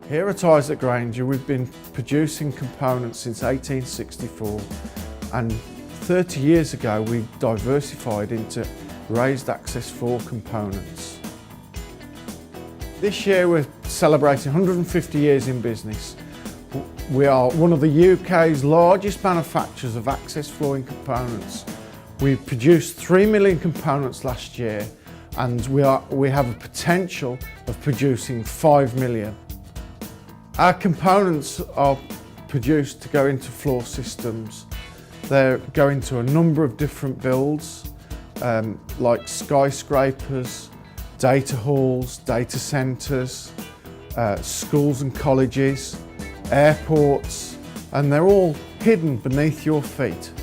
Here at Isaac Granger, we've been producing components since 1864, and 30 years ago we diversified into raised access floor components. This year we're celebrating 150 years in business. We are one of the UK's largest manufacturers of access flooring components. We produced 3 million components last year, and we have a potential of producing 5 million. Our components are produced to go into floor systems. They go into a number of different builds, like skyscrapers, data halls, data centres, schools and colleges, airports, and they're all hidden beneath your feet.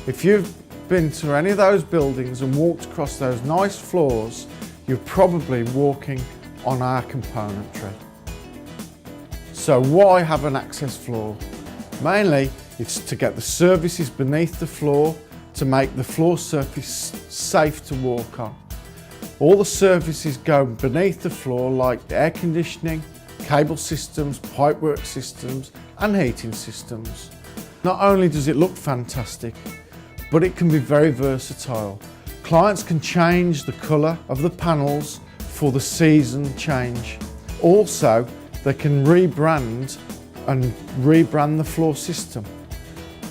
If you've been to any of those buildings and walked across those nice floors, you're probably walking on our componentry. So why have an access floor? Mainly it's to get the surfaces beneath the floor to make the floor surface safe to walk on. All the surfaces go beneath the floor, like the air conditioning, cable systems, pipework systems and heating systems. Not only does it look fantastic, but it can be very versatile. Clients can change the colour of the panels for the season change. Also, they can rebrand the floor system.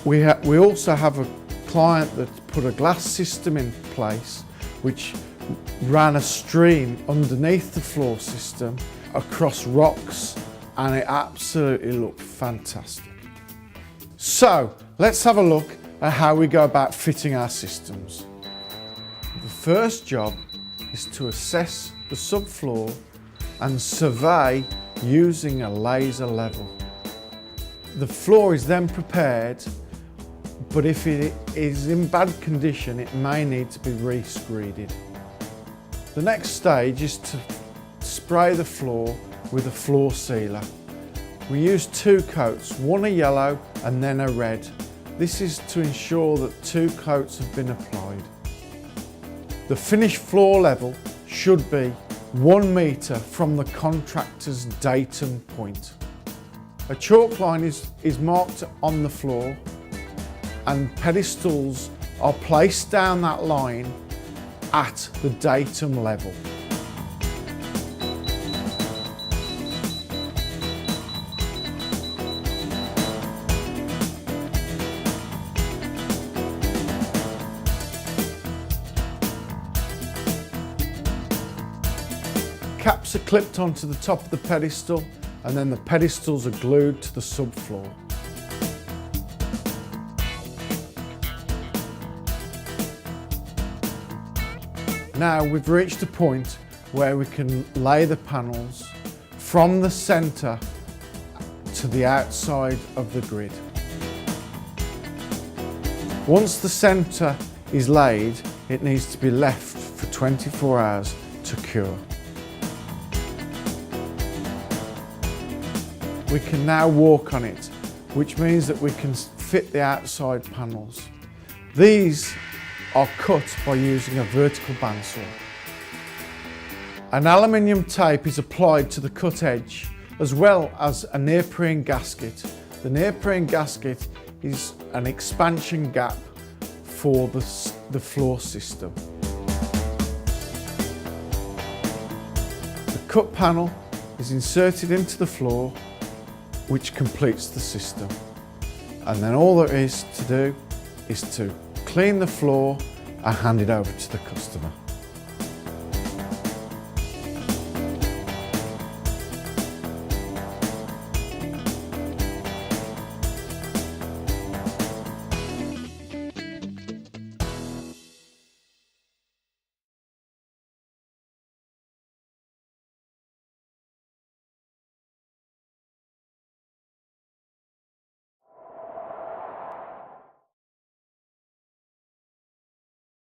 We also have a client that put a glass system in place which ran a stream underneath the floor system across rocks, and it absolutely looked fantastic. So let's have a look at how we go about fitting our systems. The first job is to assess the subfloor and survey using a laser level. The floor is then prepared, but if it is in bad condition, it may need to be re-screeded. The next stage is to spray the floor with a floor sealer. We use 2 coats, one a yellow and then a red. This is to ensure that 2 coats have been applied. The finished floor level should be 1 metre from the contractor's datum point. A chalk line is marked on the floor, and pedestals are placed down that line at the datum level. Caps are clipped onto the top of the pedestal, and then the pedestals are glued to the subfloor. Now we've reached a point where we can lay the panels from the centre to the outside of the grid. Once the centre is laid, it needs to be left for 24 hours to cure. We can now walk on it, which means that we can fit the outside panels. These are cut by using a vertical bandsaw. An aluminium tape is applied to the cut edge, as well as a neoprene gasket. The neoprene gasket is an expansion gap for the floor system. The cut panel is inserted into the floor, which completes the system. And then all there is to do is to clean the floor and hand it over to the customer.